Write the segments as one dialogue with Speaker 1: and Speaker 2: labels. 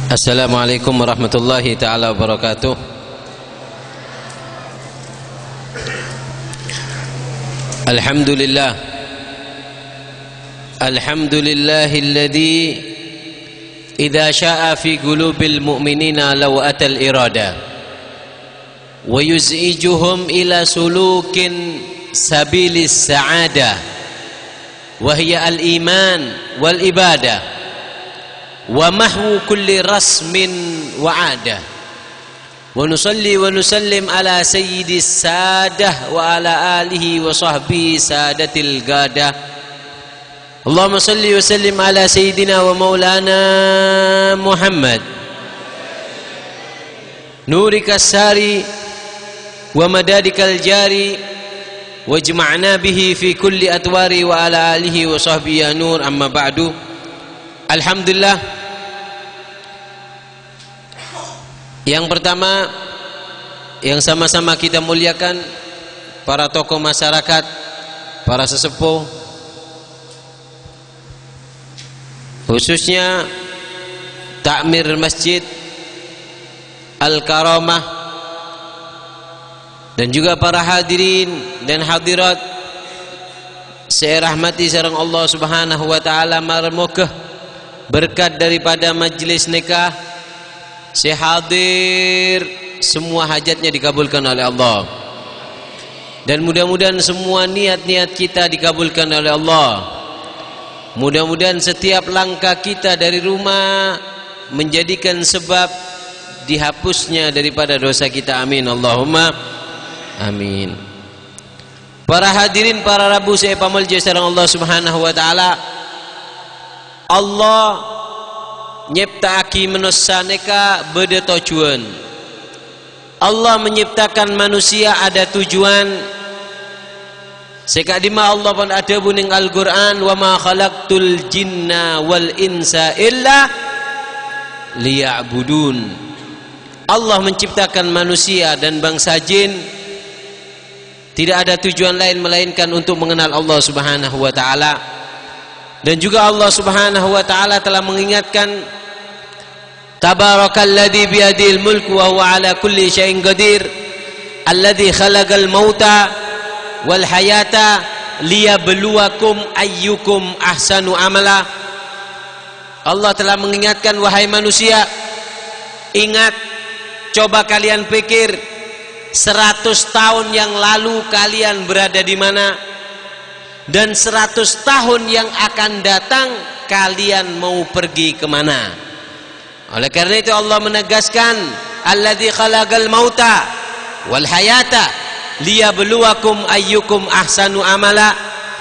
Speaker 1: Assalamualaikum warahmatullahi ta'ala wabarakatuh. Alhamdulillah Alhamdulillahilladzi idza syaa fi qulubil mu'minina law atal irada wa yuz'ijuhum ila sulukin sabilis sa'adah wa hiya al-iman wal ibadah wa mahwu kulli rasmin wa adah wa nusalli wa nusallim ala sayyidis sadah wa ala alihi wa sahbihi sadatil gadah. Allahumma salli wa sallim ala sayyidina wa maulana Muhammad nurikas sari wa madadikal jari wajma'na bihi fi kulli atwari wa ala alihi wa sahbihi ya nur. Amma ba'du. Alhamdulillah, yang pertama yang sama-sama kita muliakan para tokoh masyarakat, para sesepuh, khususnya takmir Masjid Al-Karamah dan juga para hadirin dan hadirat saya rahmati sareng Allah Subhanahu wa taala. Marmokah berkat daripada majlis nikah saya hadir, semua hajatnya dikabulkan oleh Allah, dan mudah-mudahan semua niat-niat kita dikabulkan oleh Allah. Mudah-mudahan setiap langkah kita dari rumah menjadikan sebab dihapusnya daripada dosa kita. Amin Allahumma amin. Para hadirin, para rabu saya pamulja sareng Allah Subhanahu wa taala. Allah nyiptaaki manusia neka beda tujuan. Allah menciptakan manusia ada tujuan. Sekadima Allah pun ada buning Al-Quran, wa ma khalaqtul jinna wal insa illa liya'budun. Allah menciptakan manusia dan bangsa jin tidak ada tujuan lain melainkan untuk mengenal Allah Subhanahu wa taala. Dan juga Allah Subhanahu wa taala telah mengingatkan, Tabarakalladzi biyadil mulku wa huwa ala kulli syai'in qadir, alladzi khalaqal mauta wal hayata liyabluwakum ayyukum ahsanu amala. Allah telah mengingatkan, wahai manusia, ingat, coba kalian pikir 100 tahun yang lalu kalian berada di mana, dan 100 tahun yang akan datang kalian mau pergi kemana. Oleh karena itu Allah menegaskan, alladzi khalaqal mauta wal hayata liyabluwakum ayyukum ahsanu amala,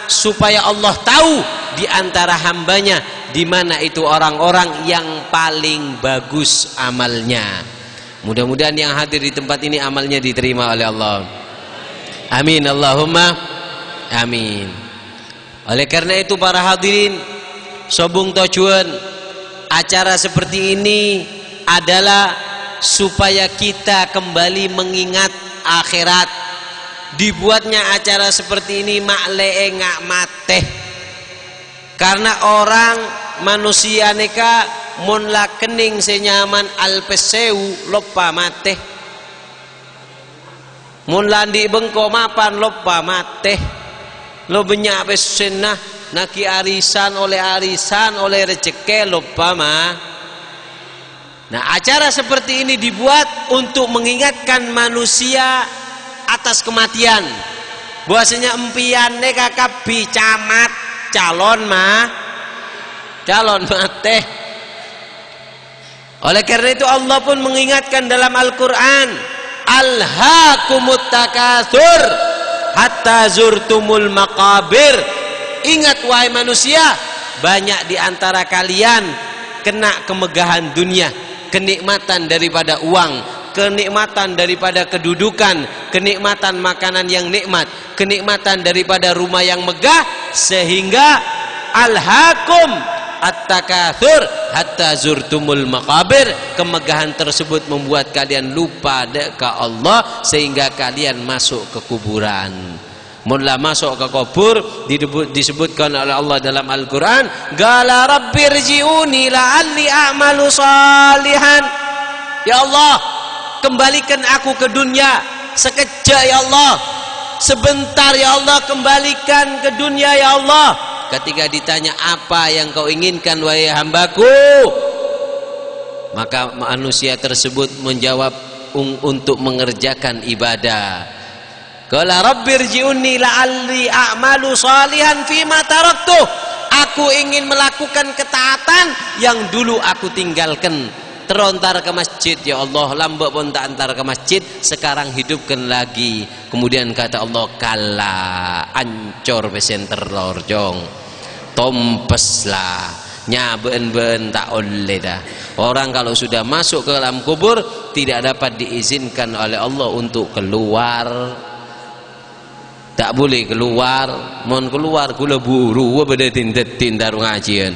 Speaker 1: supaya Allah tahu di antara hambanya di mana itu orang-orang yang paling bagus amalnya. Mudah-mudahan yang hadir di tempat ini amalnya diterima oleh Allah. Amin Allahumma amin. Oleh karena itu para hadirin, sobung tujuan acara seperti ini adalah supaya kita kembali mengingat akhirat. Dibuatnya acara seperti ini maklee ngak mateh, karena orang manusia neka mun la kening senyaman alpeseu lupa mateh, mun landi bengko mapan lupa mateh. Lo banyak pesenah naki arisan oleh rezeki lupa mah. Nah, acara seperti ini dibuat untuk mengingatkan manusia atas kematian. Bahwasanya empian neka kabi camat calon mate. Oleh karena itu Allah pun mengingatkan dalam Al-Quran, alhaakumut takatsur hatta zurtumul maqabir. Ingat wahai manusia, banyak di antara kalian kena kemegahan dunia, kenikmatan daripada uang, kenikmatan daripada kedudukan, kenikmatan makanan yang nikmat, kenikmatan daripada rumah yang megah, sehingga alhaakum at-takatsur hatta zurtumul maqabir. Kemegahan tersebut membuat kalian lupa ke Allah sehingga kalian masuk ke kuburan. Mula masuk ke kubur disebutkan oleh Allah dalam Al-Quran, Qala rabbirji'uni la'alli a'malu salihan. Ya Allah, kembalikan aku ke dunia sekejap ya Allah, sebentar ya Allah, kembalikan ke dunia ya Allah. Ketika ditanya apa yang kau inginkan wahai hambaku, maka manusia tersebut menjawab untuk mengerjakan ibadah. Qala rabbirji'uni la'alli a'malu salihan fima taraktu. Aku ingin melakukan ketaatan yang dulu aku tinggalkan. Terontar ke masjid ya Allah, lambak pun tak antar ke masjid, sekarang hidupkan lagi. Kemudian kata Allah, kala ancor besen terlorjong, tompeslah, nyaben-ben tak oleh dah. Orang kalau sudah masuk ke dalam kubur tidak dapat diizinkan oleh Allah untuk keluar. Tak boleh keluar, mohon keluar kula buru beda tintar ngajian.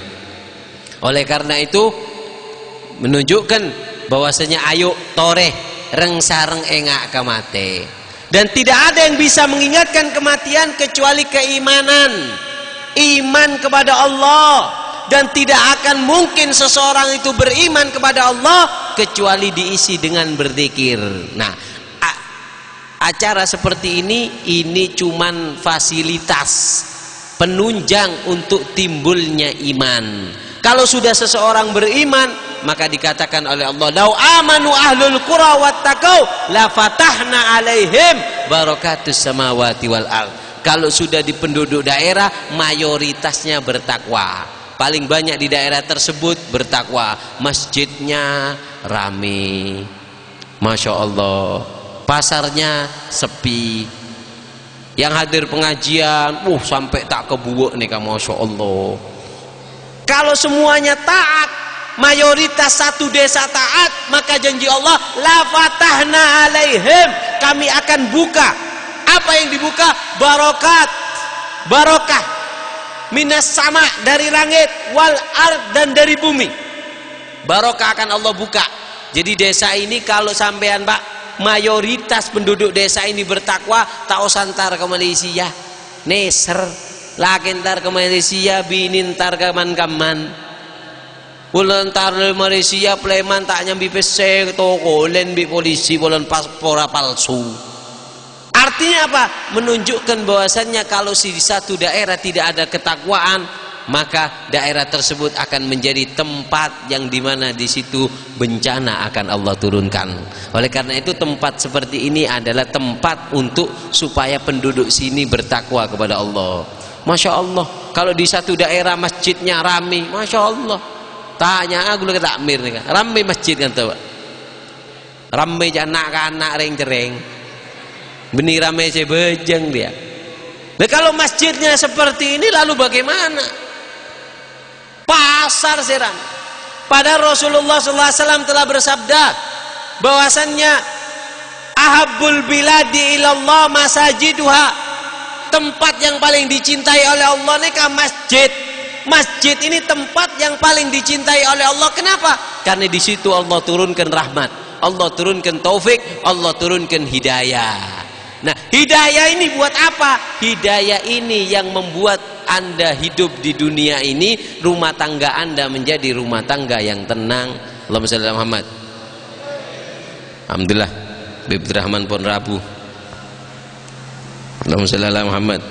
Speaker 1: Oleh karena itu menunjukkan bahwasanya ayo toreh reng sareng engak kemate, dan tidak ada yang bisa mengingatkan kematian kecuali keimanan, iman kepada Allah, dan tidak akan mungkin seseorang itu beriman kepada Allah kecuali diisi dengan berzikir. Nah, acara seperti ini cuman fasilitas penunjang untuk timbulnya iman. Kalau sudah seseorang beriman, maka dikatakan oleh Allah, lau amanu ahlul qura wattaqau la fatahna alaihim barakatus samawati wal ard. Kalau sudah di penduduk daerah mayoritasnya bertakwa, paling banyak di daerah tersebut bertakwa, masjidnya rame, masya Allah, pasarnya sepi, yang hadir pengajian sampai tak kebuuk nih kamu, masya Allah. Kalau semuanya taat, mayoritas satu desa taat, maka janji Allah, la fatahna alaihim, kami akan buka. Apa yang dibuka? Barokah minas sama, dari langit, wal ard, dan dari bumi. Barokah akan Allah buka. Jadi desa ini kalau sampean Pak, mayoritas penduduk desa ini bertakwa, tak usah ntar ke Malaysia neser, laki ntar ke Malaysia, bini ntar ke man-kaman, bulan ntar ke Malaysia pleman tak nyambi pesek toko len bi polisi bulan paspor palsu. Artinya apa? Menunjukkan bahwasannya kalau di satu daerah tidak ada ketakwaan, maka daerah tersebut akan menjadi tempat yang dimana di situ bencana akan Allah turunkan. Oleh karena itu tempat seperti ini adalah tempat untuk supaya penduduk sini bertakwa kepada Allah. Masya Allah, kalau di satu daerah masjidnya rame, masya Allah. Tanya aku lagi takmir nih kan, rame masjid kan tuh, rame anak-anak reng-reng, benih rame bejeng dia. Nah kalau masjidnya seperti ini, lalu bagaimana? Pasar seram. Padahal Rasulullah SAW telah bersabda bahwasannya ahabbul biladi ilallah masajiduha. Tempat yang paling dicintai oleh Allah ini kan masjid. Masjid ini tempat yang paling dicintai oleh Allah. Kenapa? Karena di situ Allah turunkan rahmat, Allah turunkan taufik, Allah turunkan hidayah. Nah, hidayah ini buat apa? Hidayah ini yang membuat Anda hidup di dunia ini, rumah tangga Anda menjadi rumah tangga yang tenang. Allahumma shalli ala Muhammad. Alhamdulillah, Bibit Rahman pun Rabu. Allahumma shalli ala Muhammad.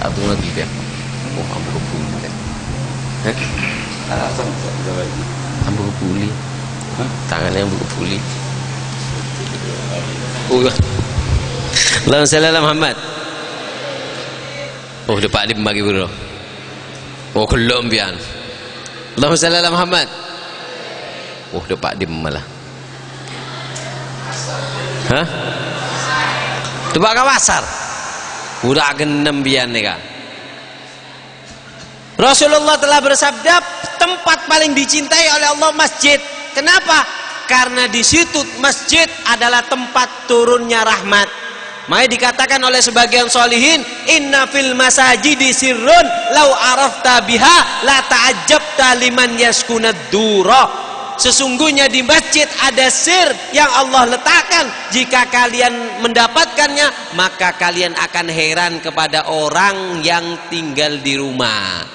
Speaker 1: Satu lagi dia. Ambil puli kan? Ambil puli. Tangannya ambil puli. Allahumma shalli ala Muhammad. Udah Pak Dim bagi bro. Kelom pian. Allahumma shalli ala Muhammad. Udah Pak Dim malah. Hah? Tebak kawasar. Udah genam bian nih kak. Rasulullah telah bersabda tempat paling dicintai oleh Allah masjid. Kenapa? Karena di situ masjid adalah tempat turunnya rahmat, Makanya dikatakan oleh sebagian solihin, inna fil masajidi sirrun lau arafta biha la ta'ajjabta liman yaskunad dura. Sesungguhnya di masjid ada sir yang Allah letakkan. Jika kalian mendapatkannya, maka kalian akan heran kepada orang yang tinggal di rumah.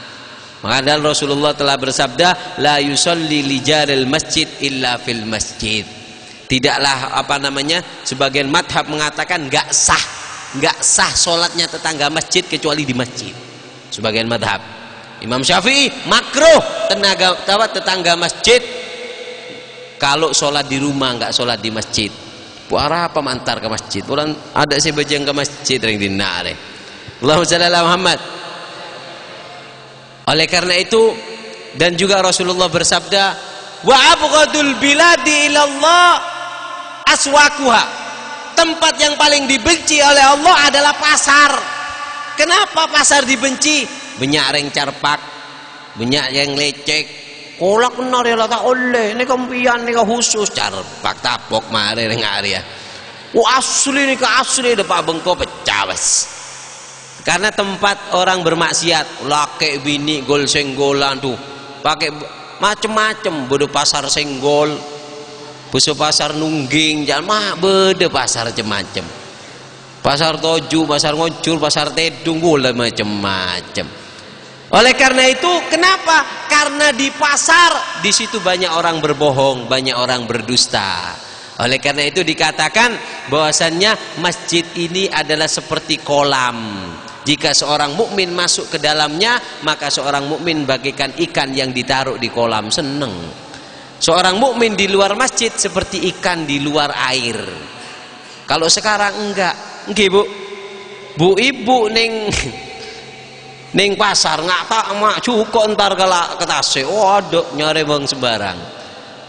Speaker 1: Maka Rasulullah telah bersabda, la yusalli li jaril masjid illa fil masjid. Tidaklah sebagian madhab mengatakan nggak sah solatnya tetangga masjid kecuali di masjid. Sebagian madhab. Imam Syafi'i makruh tetangga masjid kalau solat di rumah, nggak solat di masjid. Puara apa mantar ke masjid? Orang ada si bajang ke masjid yang dinare. Allahumma shalli ala Muhammad. Oleh karena itu, dan juga Rasulullah bersabda, wa abghadul biladi ilallah aswakuha. Tempat yang paling dibenci oleh Allah adalah pasar. Kenapa pasar dibenci? Banyak reng carpak, banyak yang lecek. Kolak benar ya tak oleh. Ini kampian, ini khusus carpak tapok mare reng area. Asli ini asli depan bengko pecah bes. Karena tempat orang bermaksiat, laki bini gol senggolan tuh, pakai macem-macem, bodoh pasar senggol. Buso pasar nungging, jangan beda pasar macam-macam. Pasar toju, pasar ngocur, pasar tedung, gula macam-macam. Oleh karena itu, kenapa? Karena di pasar, di situ banyak orang berbohong, banyak orang berdusta. Oleh karena itu dikatakan bahwasannya masjid ini adalah seperti kolam. Jika seorang mukmin masuk ke dalamnya, maka seorang mukmin bagaikan ikan yang ditaruh di kolam, seneng. Seorang mukmin di luar masjid seperti ikan di luar air. Kalau sekarang enggak bu. Bu ibu neng pasar nggak tak mak cukup ntar kalau ketase. Waduh nyari bang sembarang.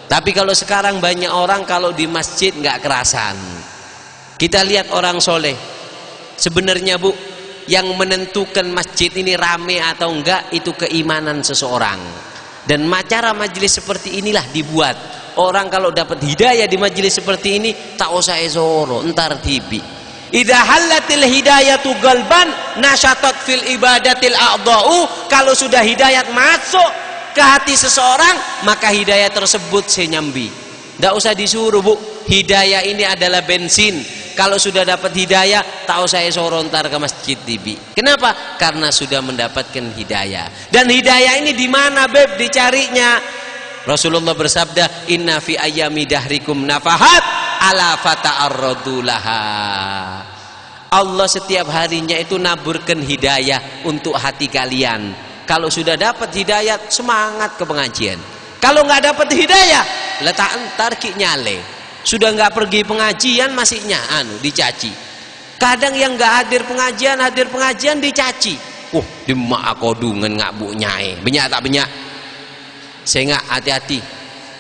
Speaker 1: Tapi kalau sekarang banyak orang kalau di masjid nggak kerasan. Kita lihat orang soleh. Sebenarnya bu, yang menentukan masjid ini rame atau enggak itu keimanan seseorang. Dan cara majelis seperti inilah dibuat. Orang kalau dapat hidayah di majelis seperti ini, tak usah ezoro, entar tibi. Idza halatil hidayatu galban nasyatat fil ibadatil a'dha'u. Kalau sudah hidayat masuk ke hati seseorang, maka hidayah tersebut senyambi. Tidak usah disuruh bu. Hidayah ini adalah bensin. Kalau sudah dapat hidayah, tak usah sorontar ke masjid tibi. Kenapa? Karena sudah mendapatkan hidayah. Dan hidayah ini di mana beb dicarinya? Rasulullah bersabda, inna fi ayyami dahrikum nafahat ala fata'arradu laha. Allah setiap harinya itu naburkan hidayah untuk hati kalian. Kalau sudah dapat hidayah, semangat ke pengajian. Kalau nggak dapat hidayah, letak entar ki nyale. Sudah nggak pergi pengajian masihnya dicaci. Kadang yang nggak hadir pengajian dicaci. Di mak akodungan nggak bu nyai. Benyak tak benyak? Saya nggak hati-hati.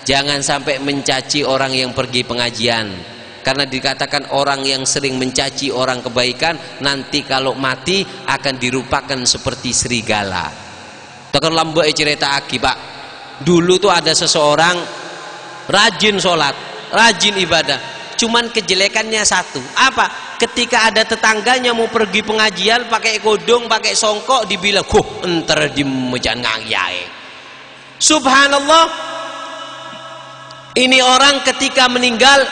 Speaker 1: Jangan sampai mencaci orang yang pergi pengajian. Karena dikatakan orang yang sering mencaci orang kebaikan nanti kalau mati akan dirupakan seperti serigala. Tekan lambe cerita aki pak. Dulu tuh ada seseorang rajin sholat, rajin ibadah, cuman kejelekannya satu. Apa? Ketika ada tetangganya mau pergi pengajian pakai kodong, pakai songkok, dibilang entar di mejan ngayai. Subhanallah, ini orang ketika meninggal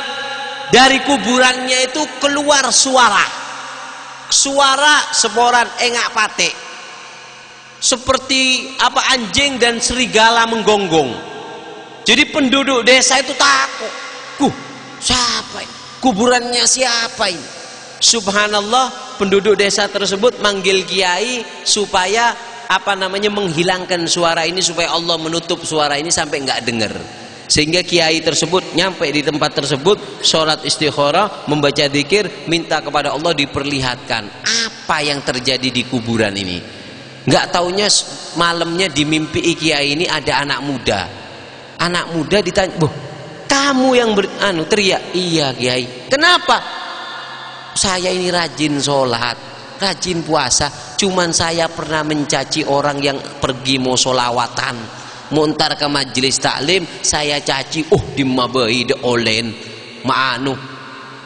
Speaker 1: dari kuburannya itu keluar suara seporan engak pate, seperti apa anjing dan serigala menggonggong. Jadi penduduk desa itu takut. Siapa ini? Kuburannya siapa ini? Subhanallah, penduduk desa tersebut manggil kiai supaya menghilangkan suara ini, supaya Allah menutup suara ini sampai nggak dengar. Sehingga kiai tersebut nyampe di tempat tersebut, sholat istikharah, membaca dzikir, minta kepada Allah diperlihatkan apa yang terjadi di kuburan ini. Nggak taunya malamnya di mimpi kiai ini ada anak muda. Anak muda ditanya, kamu yang teriak? Iya kiai. Kenapa? Saya ini rajin sholat, rajin puasa, cuman saya pernah mencaci orang yang pergi mau sholawatan, muntar ke majelis taklim, saya caci, di mabai de olen,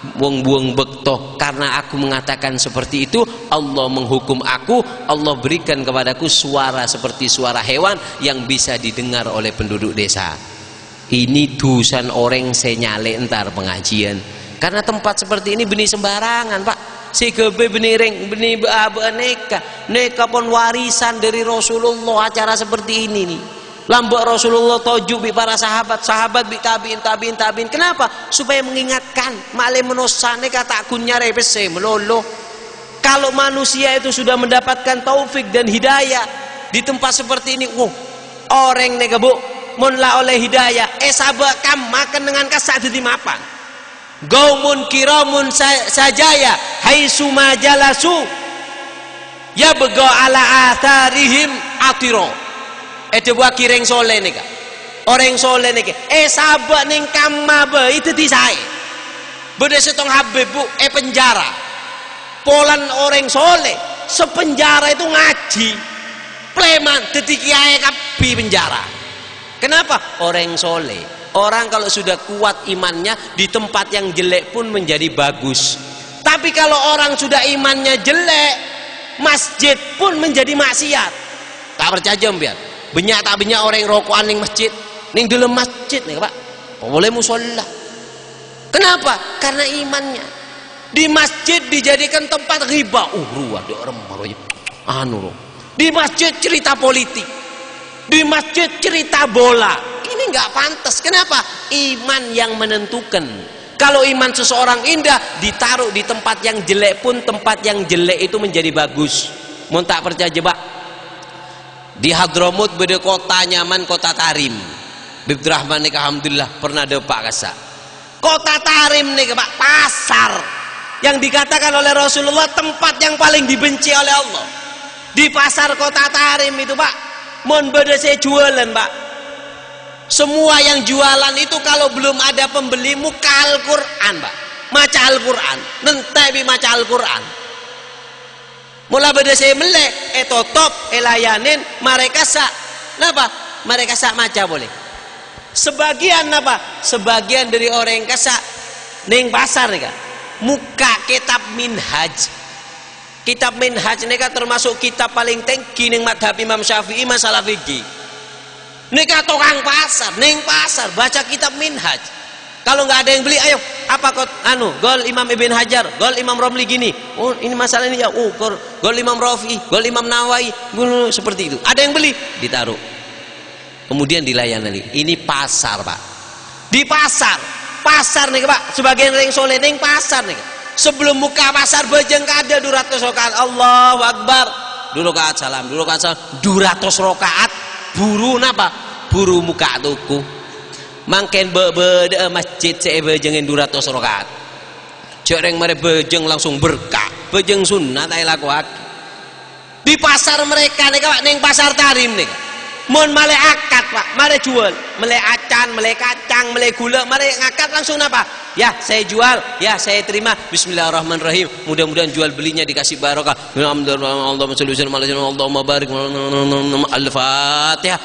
Speaker 1: buang-buang bektoh karena aku mengatakan seperti itu, Allah menghukum aku, Allah berikan kepadaku suara seperti suara hewan yang bisa didengar oleh penduduk desa. Ini dusan orang senyale entar pengajian, karena tempat seperti ini benih sembarangan Pak. Si gebe benih benih neka pun warisan dari Rasulullah. Acara seperti ini nih lambak Rasulullah toju bi para sahabat bi tabiin. Kenapa? Supaya mengingatkan male menosane kata kunya repese melolo. Kalau manusia itu sudah mendapatkan taufik dan hidayah di tempat seperti ini, orang nega bu monla oleh hidayah sabakam makan dengan kasak di mapan. Gaumun kiramun sajaya haitsu majalasu ya bego ala atharihim atiro. Itu buat kireng soleh nih kak, orang soleh nih sabak ning kamma be itu disai beda setong habib bu penjara polan orang soleh sepenjara itu ngaji preman detik kiai kapi penjara. Kenapa? Orang soleh, orang kalau sudah kuat imannya di tempat yang jelek pun menjadi bagus. Tapi kalau orang sudah imannya jelek, masjid pun menjadi maksiat. Tak percaya biar banyak tak banyak orang rokokan ning masjid, ning dalam masjid nih Pak, boleh musola. Kenapa? Karena imannya. Di masjid dijadikan tempat riba. Ruah ada orang maronya. Di masjid cerita politik, di masjid cerita bola. Ini nggak pantas. Kenapa? Iman yang menentukan. Kalau iman seseorang indah, ditaruh di tempat yang jelek pun tempat yang jelek itu menjadi bagus. Mau tak percaya Pak? Di Hadramut beda kota nyaman, kota Tarim. Bibd Rahman nih alhamdulillah pernah ada Pak Kasa. Kota Tarim nih Pak, pasar yang dikatakan oleh Rasulullah tempat yang paling dibenci oleh Allah. Di pasar kota Tarim itu Pak, mon beda saya jualan Pak. Semua yang jualan itu kalau belum ada pembeli muka Al-Quran Pak, maca Al-Quran, nentai bi maca Al-Quran. Mula beda saya melek, top, layanin, mereka sak, napa? Mereka sak maca boleh. Sebagian napa? Sebagian dari orang yang kasak, neng pasar nih kan, muka kitab Minhaj. Kitab Minhaj nih kan termasuk kitab paling tinggi neng madhab Imam Syafi'i masalah fikih. Nih kan tukang pasar, neng pasar baca kitab Minhaj. Kalau nggak ada yang beli, ayo apa kok gol Imam Ibn Hajar, gol Imam Romli gini. Oh ini masalah ini ya. Gol Imam Rafi, gol Imam Nawawi, gol seperti itu. Ada yang beli, ditaruh. Kemudian dilayani. Ini pasar Pak. Di pasar nih Pak. Sebagian orang soleh neng pasar nih. Sebelum buka pasar bejeng kada 200 rakaat. Allahu Akbar. 2 rakaat salam, 2 rakaat salam. 200 rakaat. Buru napa? Buru muka tuku. Mangken beda masjid saya bejengin 200 rakaat. Cereng mereka bejeng langsung berkah, bejeng sunnah tak lakukan. Di pasar mereka nih Pak, neng pasar Tarim nih. Mon male akad Pak, mare jual, male acan, male kacang, male gula, mare ngakad langsung apa? Ya saya jual, ya saya terima. Bismillahirrahmanirrahim. Mudah-mudahan jual belinya dikasih barokah. Allahumma sholli wa sallim Allahumma barik. Al-Fatihah.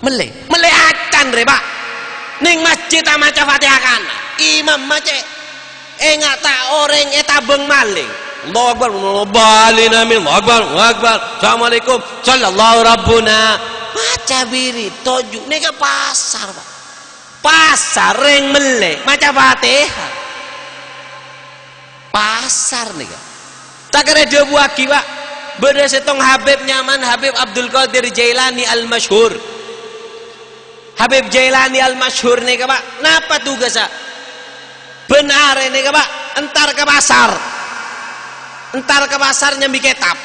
Speaker 1: Mele acan re Pak. Ning masjid maca Fatihah kan. Imam maca enggak tak orang tabeng maling. Allahu Akbar, Allahu balin amin, Allahu Akbar. Assalamualaikum, sallallahu rabbuna. Maca biri toju nih ke pasar Pak. Pasar reng mele maca Fatihah. Pasar nih kan. Tak kira dia buaki Pak. Beda setong Habib nyaman, Habib Abdul Qadir Jailani al-Masyhur. Habib Jailani al-Masyhur nih Pak. Napa tugasnya? Benar nih Pak. Entar ke pasar. Entar ke pasar nyambi kitab.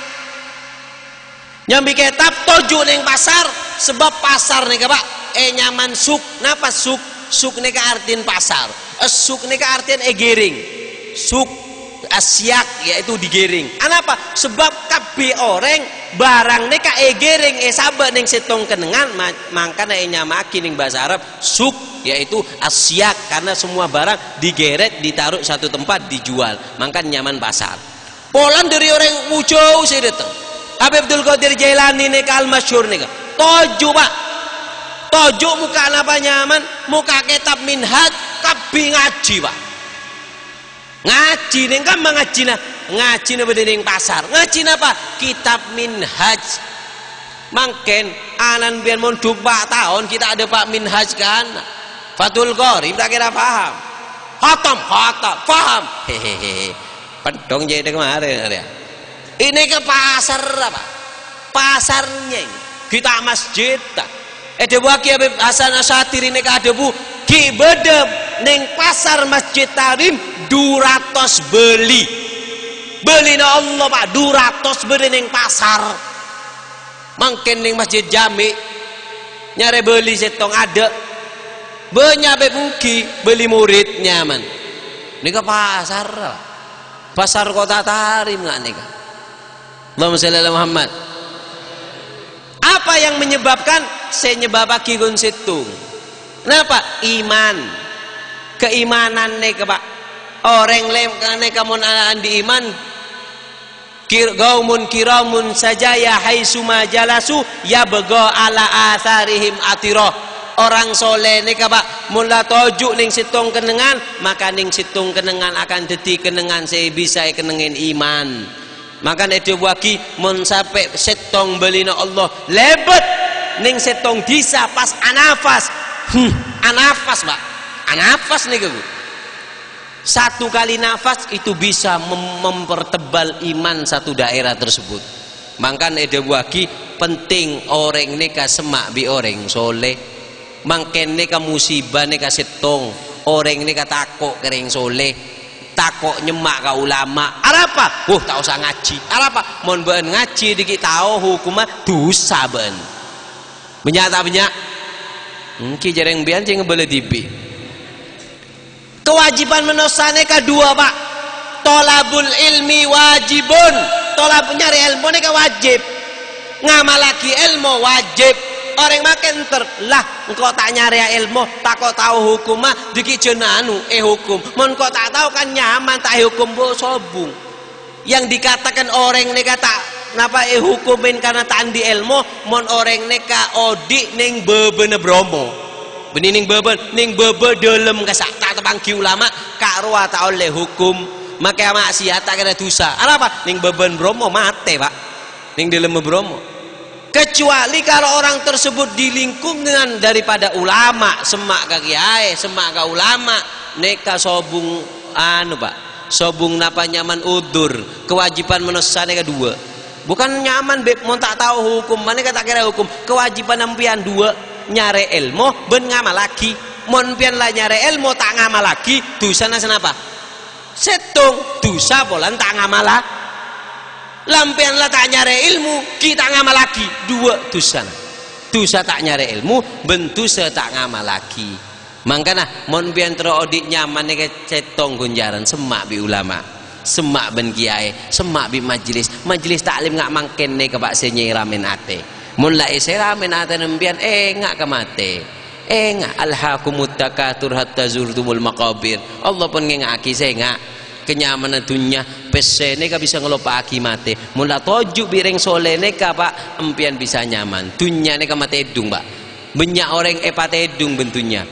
Speaker 1: Nyambi kitab toju neng pasar sebab pasar nih Pak. Nyaman suk. Napa suk? Suk nih artian pasar. Suk nih artian giring. Suk asyak yaitu digiring. Kenapa? Sebab kabeh orang barang nih giring sabar neng setong kenengan mangkana nyamaki ning bahasa Arab suk yaitu asyak karena semua barang digeret ditaruh satu tempat dijual. Mangkan nyaman pasar. Polan dari orang mujau saya datang. Habib Abdul Qadir Jailani nih al-Masyhur nih. Toju Pak. Toju muka apa nyaman? Muka kitab Minhaj kabeh ngaji Pak. ngaji ning kan ngaji nah ngaji ning pasar ngaji apa kitab minhaj mangken anan biar mon 2 tahun kita ada Pak Minhaj kan Fathul Qorib tak kira paham khatam paham hehehe pedong jadi kemarin ya ini ke pasar apa pasarnya kita masjid tak ada waki Habib Hasan Asyatiri ini ada bu ki bedeb ning pasar Masjid Tarim 200 beli na Allah Pak 200 beli ning pasar mungkin ning Masjid Jami nyare beli setong ada banyak bebuki beli muridnya man ini ke pasar kota Tarim nggak nih kan Allahumma sholli ala Muhammad apa yang menyebabkan senyebabaki gun situng kenapa iman keimanan nih Pak orang lem karena kamu andi iman gaumun kiramun saja ya haitsuma jalasu ya bego ala atharihim atiroh orang soleh nih Pak mula tojuk ning situng kenengan maka ning situng kenengan akan dadi kenengan saya bisa kenengin iman maka itu waki mun sampai setong belina Allah lebet ning setong disa pas anafas anafas Pak anafas nih gue satu kali nafas itu bisa mempertebal iman satu daerah tersebut mangkan ada waki penting orang neka semak bi orang soleh mangken neka musibah neka setong orang neka takok kering soleh takok nyemak ka ulama apa tak usah ngaji apa mon ben ngaji dikit tahu hukumnya dosa ben banyak tak banyak ki jarang bian cing boleh dipi kewajiban menosane kedua Pak tolabul ilmi wajibun tolab nyari ilmu ini wajib ngamalaki ilmu wajib orang makin lah engkau tak nyari ilmu tak kau tahu hukum mah dikit jenanu hukum mon kau tak tahu kan nyaman tak hukum bo sobung yang dikatakan orang ini kata napa hukumin karena tak andi ilmu mon orang neka odik ning bebene bromo benih ning bebe dalam kasak tak tebangki ulama kak ruah tak oleh hukum maka maksiat tak kena dosa apa ning beben Bromo mate Pak ning dalam Bromo kecuali kalau orang tersebut di lingkungan daripada ulama semak ka kiai semak ka ulama neka sobung Pak sobung napa nyaman udur kewajiban menosane kedua bukan nyaman beb mau tak tahu hukum mana kata kira hukum kewajiban ampian dua nyare ilmu ben ngamal lagi mon pian lah nyare ilmu tak ngamal lagi dosa na senapa setung dosa bolan tak ngamal lampian lah tak nyare ilmu kita ngamal lagi dua dosa dosa tak nyare ilmu ben dosa tak ngamal lagi mangkana mon pian terodik nyaman nih cetong gunjaran semak bi ulama semak ben kiai semak bi majelis taklim ngak mangken nih ke pak senyiramen ate mulai seramen ate nembian ngak kemate ngak alhaqumut takatsur hatta zurtumul maqabir Allah pun ngaki saya ngak kenyamanan dunia pese neka bisa ngelopaki mate mula tojuk bireng soleh neka Pak empian bisa nyaman dunia neka mate edung Pak banyak orang epate edung bentunya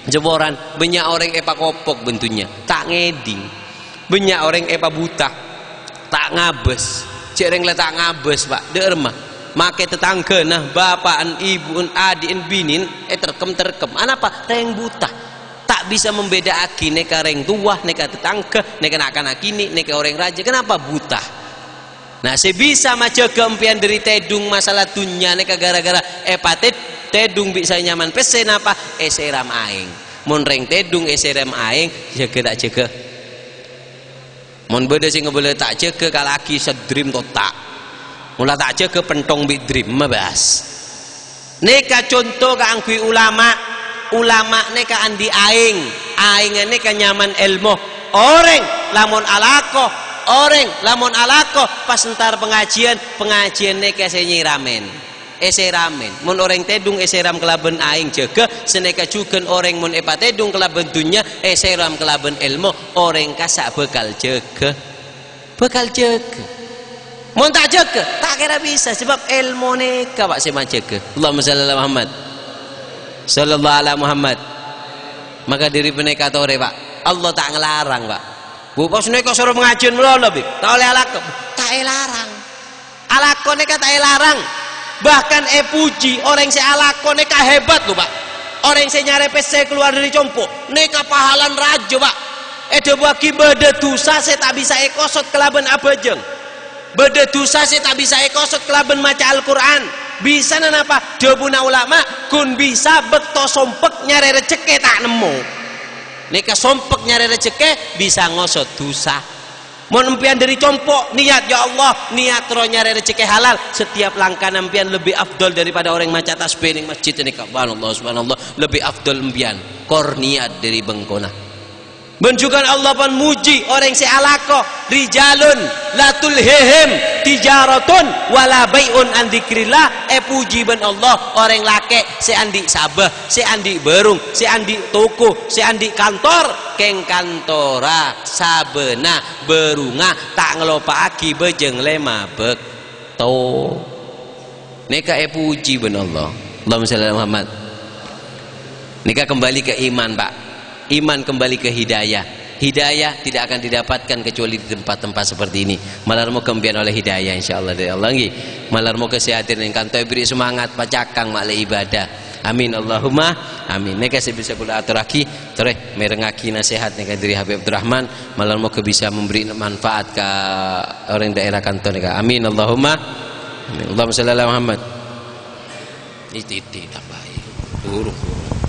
Speaker 1: jeboran banyak orang epa kopok bentunya tak ngeding banyak orang epa buta tak ngabes cereng letak ngabes Pak derma make tetangga nah bapaan ibuun adiin binin terkem anapa reng buta tak bisa membedakan neka reng tua neka tetangga neka anak-anak ini neka orang raja kenapa buta nah sebisa maca gempian dari tedung masalah dunia neka gara-gara tedung bisa nyaman pesen apa seram aing mon reng tedung seram aing jaga tak jaga mon beda sing boleh tak jaga kalaki sedrim totak mula tak jaga pentong bidrim mabas neka contoh ka angkui ulama neka andi aing neka nyaman ilmu orang lamun alako pas entar pengajian neka senyiramen eseramen mun orang tedung eseram kelaben aing jaga seneka juga orang mun epa tedung kelaben dunya eseram kelaben ilmu orang kasak bekal jaga mau tak jaga tak kira bisa sebab ilmu neka Pak sema jaga Allahumma shalli ala Muhammad sallallahu ala Muhammad maka diri peneka tore Pak Allah tak ngelarang Pak Bu pos nek kok suruh mengajian melono bi. Tak oleh alako. Tak larang. Alakone ka tak larang. Bahkan puji orang yang alakone ka hebat lho Pak. Orang yang nyarepe saya keluar dari compo. Neka pahalan rajo Pak. Ada bagi beda dosa saya tak bisa ekosot kelaban abajeng. Beda dosa saya tak bisa ekosot kelaban maca Al-Quran. Bisa apa? Jawabuna ulama kun bisa bekto sompek nyari rezeki tak nemu. Neka sompek nyari rezeki bisa ngosot dosa. Mau nempian dari compok niat ya Allah niat roh nyari rezeki halal setiap langkah nempian lebih afdol daripada orang maca tasbih ning masjid ini subhanallah subhanallah lebih afdol empian kor niat dari bengkona. Menunjukkan Allah pun muji orang si alako rijalun latul hehem tijaratun wala bai'un an dzikrillah puji ben Allah orang lake si andi sabah si andi berung si andi toko si andi kantor keng kantora sabena berunga tak ngelopaaki bejeng lema bek to neka puji ben Allah Allahumma shalli ala Muhammad. Neka kembali ke iman Pak. Iman kembali ke hidayah. Hidayah tidak akan didapatkan kecuali di tempat-tempat seperti ini. Malarmu kembian oleh hidayah insyaallah dari Allah nggih. Malarmu kesehatan yang kantor beri semangat pacakang makle ibadah. Amin Allahumma amin. Neka bisa kula aturaki terus merengaki nasihat neka diri Habib Abdurrahman malarmu bisa memberi manfaat ke orang daerah kantor neka. Amin Allahumma amin. Allahumma shalli ala Muhammad. Ini tambahin. Turun.